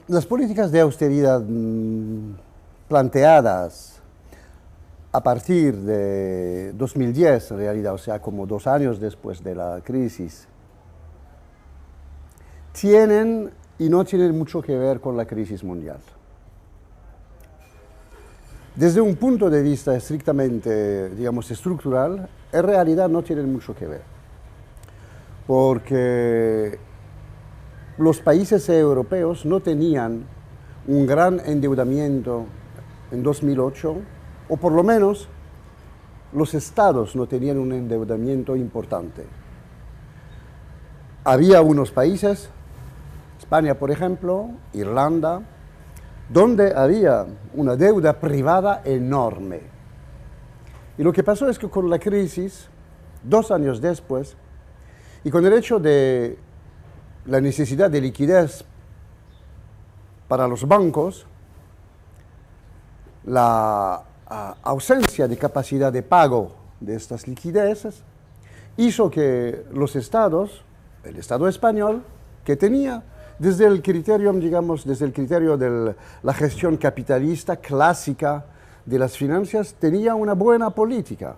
Las políticas de austeridad planteadas a partir de 2010, en realidad, o sea, como 2 años después de la crisis, tienen y no tienen mucho que ver con la crisis mundial. Desde un punto de vista estrictamente, digamos, estructural, en realidad no tienen mucho que ver. Porque los países europeos no tenían un gran endeudamiento en 2008, o por lo menos los estados no tenían un endeudamiento importante. Había unos países, España por ejemplo, Irlanda, donde había una deuda privada enorme. Y lo que pasó es que con la crisis, 2 años después, y con el hecho de la necesidad de liquidez para los bancos, la ausencia de capacidad de pago de estas liquideces hizo que los estados, el Estado español, que tenía desde el criterio, digamos, desde el criterio de la gestión capitalista clásica de las finanzas, tenía una buena política.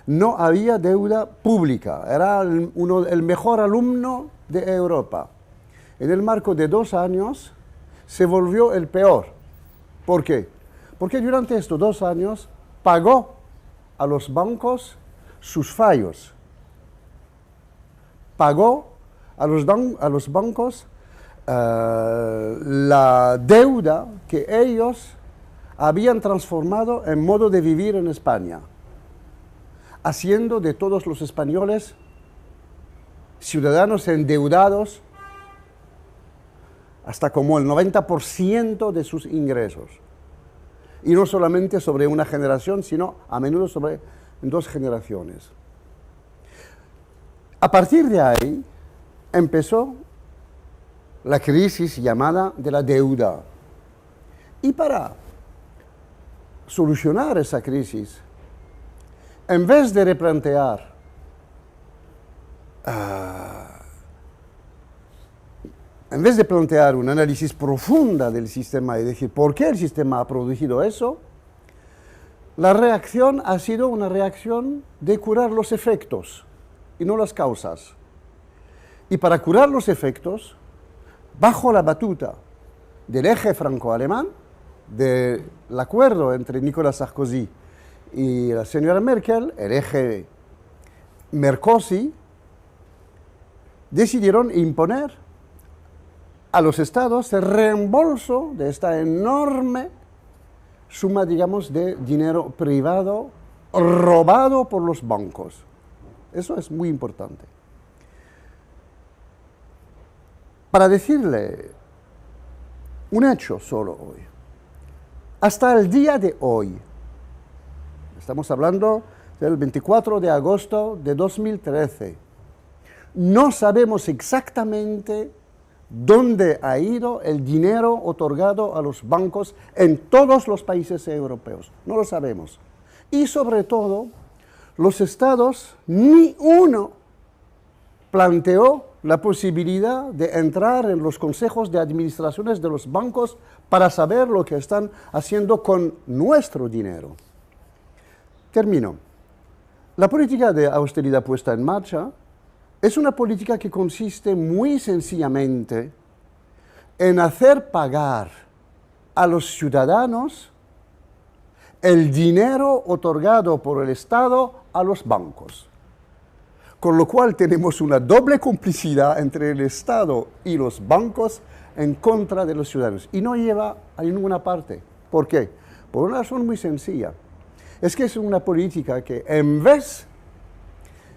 No había deuda pública, era el mejor alumno de Europa. En el marco de 2 años se volvió el peor. ¿Por qué? Porque durante estos 2 años pagó a los bancos sus fallos. Pagó a los bancos la deuda que ellos habían transformado en modo de vivir en España, haciendo de todos los españoles ciudadanos endeudados hasta como el 90% de sus ingresos. Y no solamente sobre una generación, sino a menudo sobre 2 generaciones. A partir de ahí empezó la crisis llamada de la deuda. Y para solucionar esa crisis, en vez de replantear un análisis profunda del sistema y decir por qué el sistema ha producido eso, la reacción ha sido una reacción de curar los efectos y no las causas. Y para curar los efectos, bajo la batuta del eje franco-alemán, del acuerdo entre Nicolas Sarkozy y la señora Merkel, el eje Merkozy, decidieron imponer a los estados el reembolso de esta enorme suma, digamos, de dinero privado robado por los bancos. Eso es muy importante. Para decirle un hecho solo hoy, hasta el día de hoy, estamos hablando del 24 de agosto de 2013, no sabemos exactamente dónde ha ido el dinero otorgado a los bancos en todos los países europeos. No lo sabemos. Y sobre todo, los estados, ni uno planteó la posibilidad de entrar en los consejos de administraciones de los bancos para saber lo que están haciendo con nuestro dinero. Termino. La política de austeridad puesta en marcha es una política que consiste muy sencillamente en hacer pagar a los ciudadanos el dinero otorgado por el Estado a los bancos. Con lo cual tenemos una doble complicidad entre el Estado y los bancos en contra de los ciudadanos. Y no lleva a ninguna parte. ¿Por qué? Por una razón muy sencilla. Es que es una política que en vez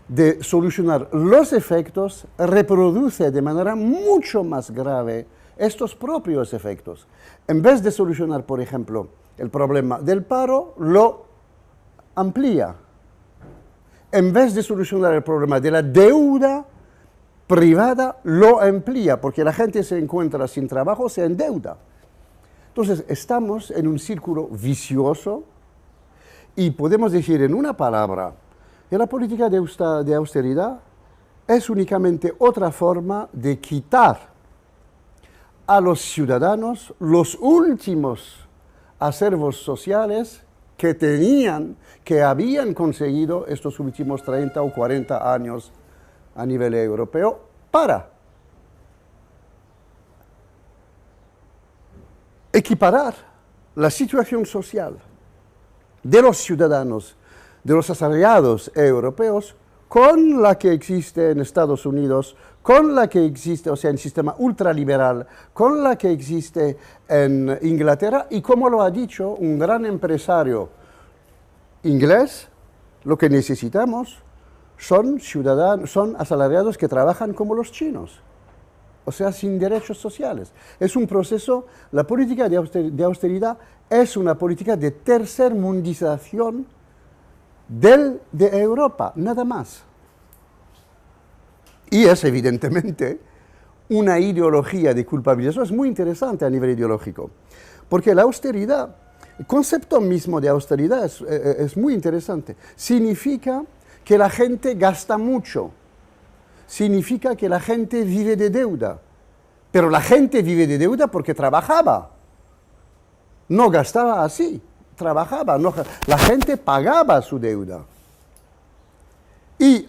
de solucionar los efectos, reproduce de manera mucho más grave estos propios efectos. En vez de solucionar, por ejemplo, el problema del paro, lo amplía. En vez de solucionar el problema de la deuda privada, lo amplía, porque la gente se encuentra sin trabajo, se endeuda. Entonces, estamos en un círculo vicioso y podemos decir en una palabra que la política de austeridad es únicamente otra forma de quitar a los ciudadanos los últimos acervos sociales que habían conseguido estos últimos 30 o 40 años a nivel europeo para equiparar la situación social de los ciudadanos, de los asalariados europeos, con la que existe en Estados Unidos, con la que existe, o sea, en sistema ultraliberal, con la que existe en Inglaterra, y como lo ha dicho un gran empresario inglés, lo que necesitamos son asalariados que trabajan como los chinos, o sea, sin derechos sociales. Es un proceso, la política de austeridad es una política de tercermundización de Europa, nada más. Y es evidentemente una ideología de culpabilización. Es muy interesante a nivel ideológico, porque la austeridad, el concepto mismo de austeridad es muy interesante. Significa que la gente gasta mucho, significa que la gente vive de deuda, pero la gente vive de deuda porque trabajaba, no gastaba así. Trabajaba, no, la gente pagaba su deuda. Y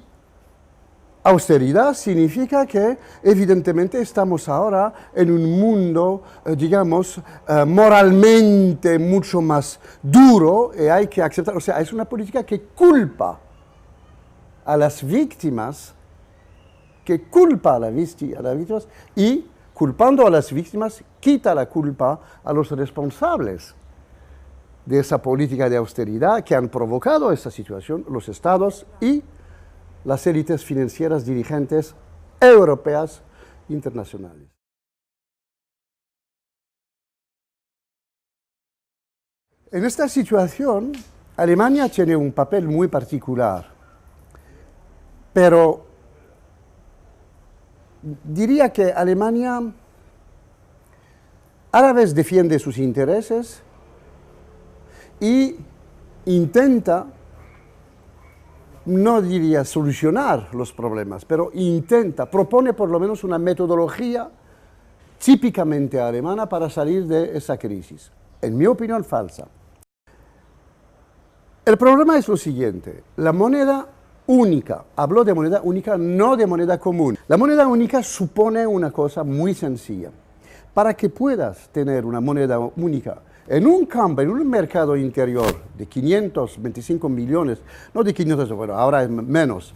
austeridad significa que evidentemente estamos ahora en un mundo, digamos, moralmente mucho más duro y hay que aceptar, o sea, es una política que culpa a las víctimas, y culpando a las víctimas quita la culpa a los responsables de esa política de austeridad que han provocado esa situación, los estados y las élites financieras dirigentes europeas internacionales. En esta situación, Alemania tiene un papel muy particular, pero diría que Alemania a la vez defiende sus intereses y intenta, no diría solucionar los problemas, pero propone por lo menos una metodología típicamente alemana para salir de esa crisis. En mi opinión, falsa. El problema es lo siguiente, la moneda única, hablo de moneda única, no de moneda común. La moneda única supone una cosa muy sencilla. Para que puedas tener una moneda única en un campo, en un mercado interior de 525 millones, no de 500, bueno, ahora es menos,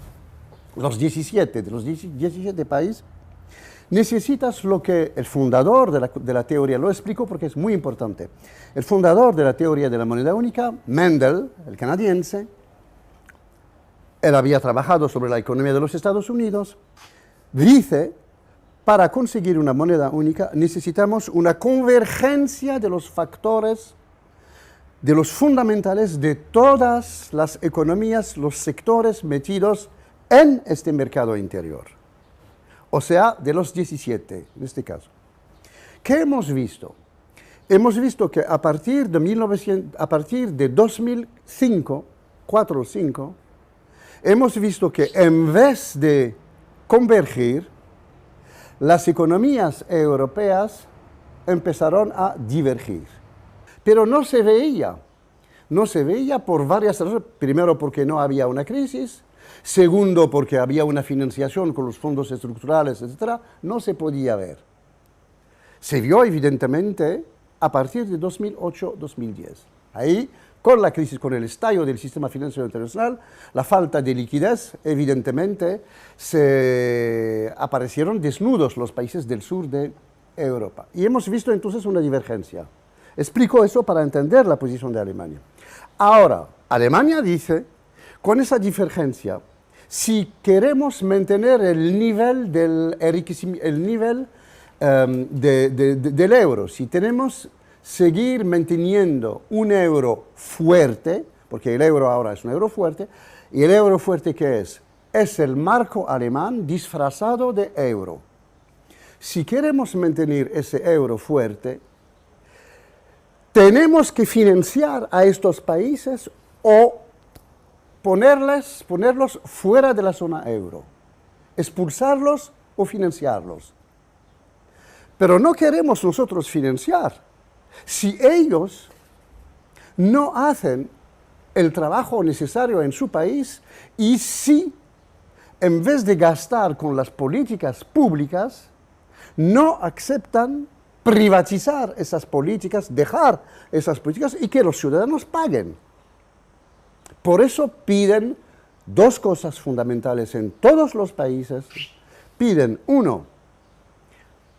de los 17 países, necesitas lo que el fundador de la teoría, lo explico porque es muy importante, el fundador de la teoría de la moneda única, Mendel, el canadiense, él había trabajado sobre la economía de los Estados Unidos, dice, para conseguir una moneda única necesitamos una convergencia de los factores, de los fundamentales de todas las economías, los sectores metidos en este mercado interior. O sea, de los 17 en este caso. ¿Qué hemos visto? Hemos visto que a partir de 2005, 4 o 5, hemos visto que en vez de convergir, las economías europeas empezaron a divergir. Pero no se veía por varias razones. Primero, porque no había una crisis. Segundo, porque había una financiación con los fondos estructurales, etc. No se podía ver. Se vio evidentemente a partir de 2008-2010. Ahí, con la crisis, con el estallido del sistema financiero internacional, la falta de liquidez, evidentemente, se aparecieron desnudos los países del sur de Europa. Y hemos visto entonces una divergencia. Explico eso para entender la posición de Alemania. Ahora, Alemania dice, con esa divergencia, si queremos mantener el nivel del euro, si tenemos seguir manteniendo un euro fuerte, porque el euro ahora es un euro fuerte, y el euro fuerte ¿qué es? Es el marco alemán disfrazado de euro. Si queremos mantener ese euro fuerte, tenemos que financiar a estos países o ponerlos fuera de la zona euro, expulsarlos o financiarlos. Pero no queremos nosotros financiar. Si ellos no hacen el trabajo necesario en su país y si en vez de gastar con las políticas públicas, no aceptan privatizar esas políticas, dejar esas políticas y que los ciudadanos paguen. Por eso piden dos cosas fundamentales en todos los países. Piden, uno,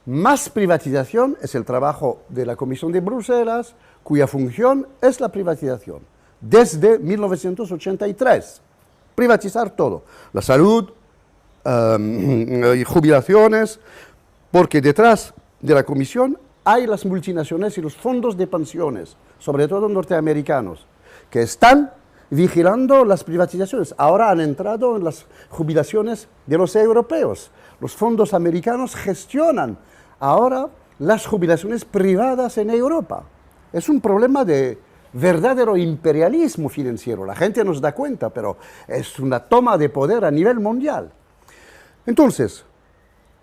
más privatización, es el trabajo de la Comisión de Bruselas, cuya función es la privatización, desde 1983. Privatizar todo, la salud, y jubilaciones, porque detrás de la Comisión hay las multinacionales y los fondos de pensiones, sobre todo norteamericanos, que están vigilando las privatizaciones. Ahora han entrado en las jubilaciones de los europeos. Los fondos americanos gestionan ahora las jubilaciones privadas en Europa. Es un problema de verdadero imperialismo financiero. La gente no se da cuenta, pero es una toma de poder a nivel mundial. Entonces,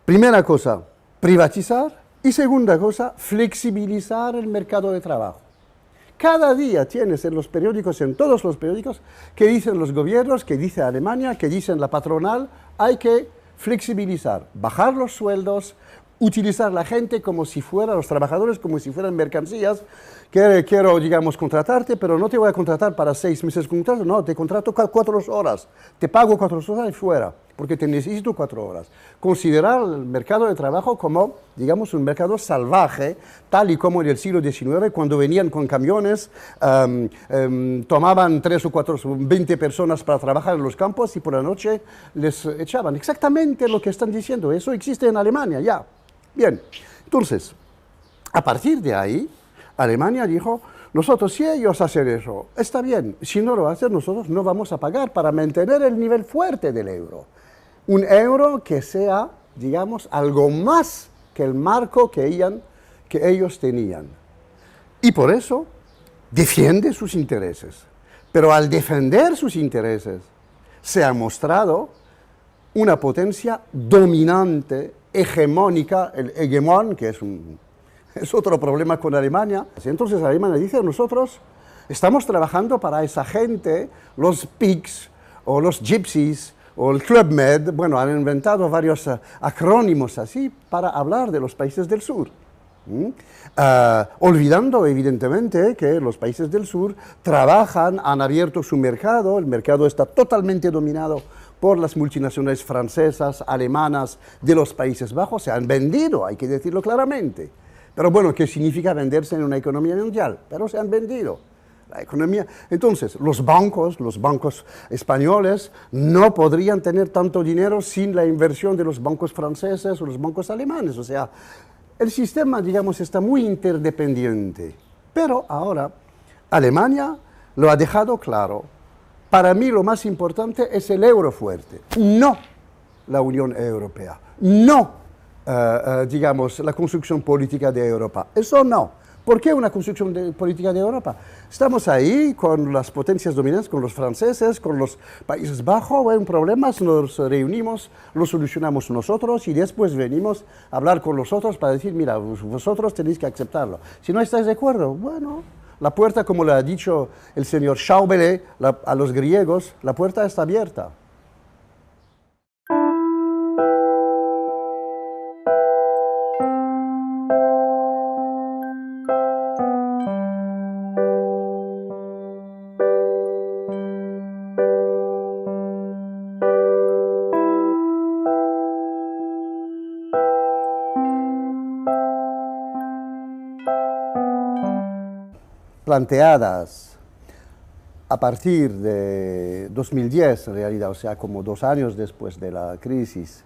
primera cosa, privatizar, y segunda cosa, flexibilizar el mercado de trabajo. Cada día tienes en los periódicos, en todos los periódicos, que dicen los gobiernos, que dice Alemania, que dicen la patronal, hay que flexibilizar, bajar los sueldos, utilizar la gente como si fueran, los trabajadores como si fueran mercancías, que quiero, digamos, contratarte, pero no te voy a contratar para 6 meses de contrato, no, te contrato 4 horas, te pago 4 horas y fuera, porque te necesito 4 horas. Considerar el mercado de trabajo como, digamos, un mercado salvaje, tal y como en el siglo XIX, cuando venían con camiones, tomaban 3 o 4, 20 personas para trabajar en los campos y por la noche les echaban. Exactamente lo que están diciendo, eso existe en Alemania ya. Bien, entonces, a partir de ahí, Alemania dijo, nosotros si ellos hacen eso, está bien, si no lo hacen nosotros no vamos a pagar para mantener el nivel fuerte del euro. Un euro que sea, digamos, algo más que el marco que ellos tenían. Y por eso defiende sus intereses. Pero al defender sus intereses, se ha mostrado una potencia dominante, hegemónica, el hegemón, que es otro problema con Alemania. Entonces Alemania dice, nosotros estamos trabajando para esa gente, los PIGs o los Gypsies o el Club Med, bueno, han inventado varios acrónimos así para hablar de los países del sur. Olvidando evidentemente que los países del sur trabajan, han abierto su mercado, el mercado está totalmente dominado por las multinacionales francesas, alemanas, de los Países Bajos, se han vendido, hay que decirlo claramente. Pero bueno, ¿qué significa venderse en una economía mundial? Pero se han vendido. La economía. Entonces, los bancos españoles no podrían tener tanto dinero sin la inversión de los bancos franceses o los bancos alemanes. O sea, el sistema, digamos, está muy interdependiente. Pero ahora, Alemania lo ha dejado claro. Para mí lo más importante es el euro fuerte, no la Unión Europea, no, digamos, la construcción política de Europa. Eso no. ¿Por qué una construcción política de Europa? Estamos ahí con las potencias dominantes, con los franceses, con los Países Bajos, hay problemas, nos reunimos, lo solucionamos nosotros y después venimos a hablar con los otros para decir, mira, vosotros tenéis que aceptarlo. Si no estáis de acuerdo, bueno, la puerta, como le ha dicho el señor Schäuble a los griegos, la puerta está abierta. Planteadas a partir de 2010, en realidad, o sea, como 2 años después de la crisis,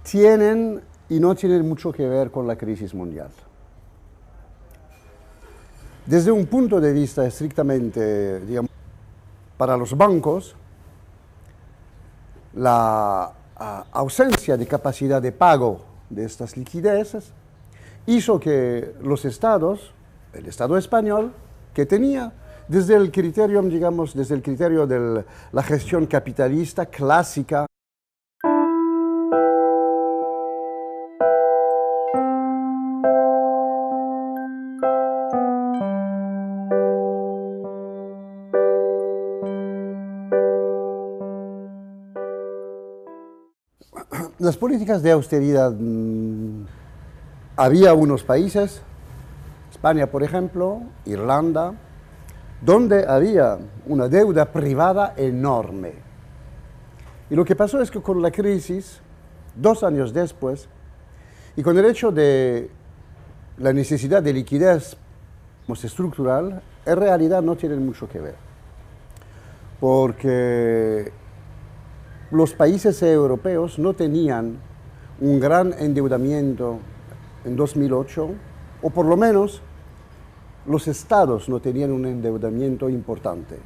tienen y no tienen mucho que ver con la crisis mundial. Desde un punto de vista estrictamente, digamos, para los bancos, la ausencia de capacidad de pago de estas liquideces hizo que los estados, el Estado español, que tenía desde el criterio, digamos, desde el criterio de la gestión capitalista clásica, las políticas de austeridad, había unos países, España por ejemplo, Irlanda, donde había una deuda privada enorme. Y lo que pasó es que con la crisis, 2 años después, y con el hecho de la necesidad de liquidez estructural, en realidad no tienen mucho que ver. Porque los países europeos no tenían un gran endeudamiento en 2008, o por lo menos los estados no tenían un endeudamiento importante.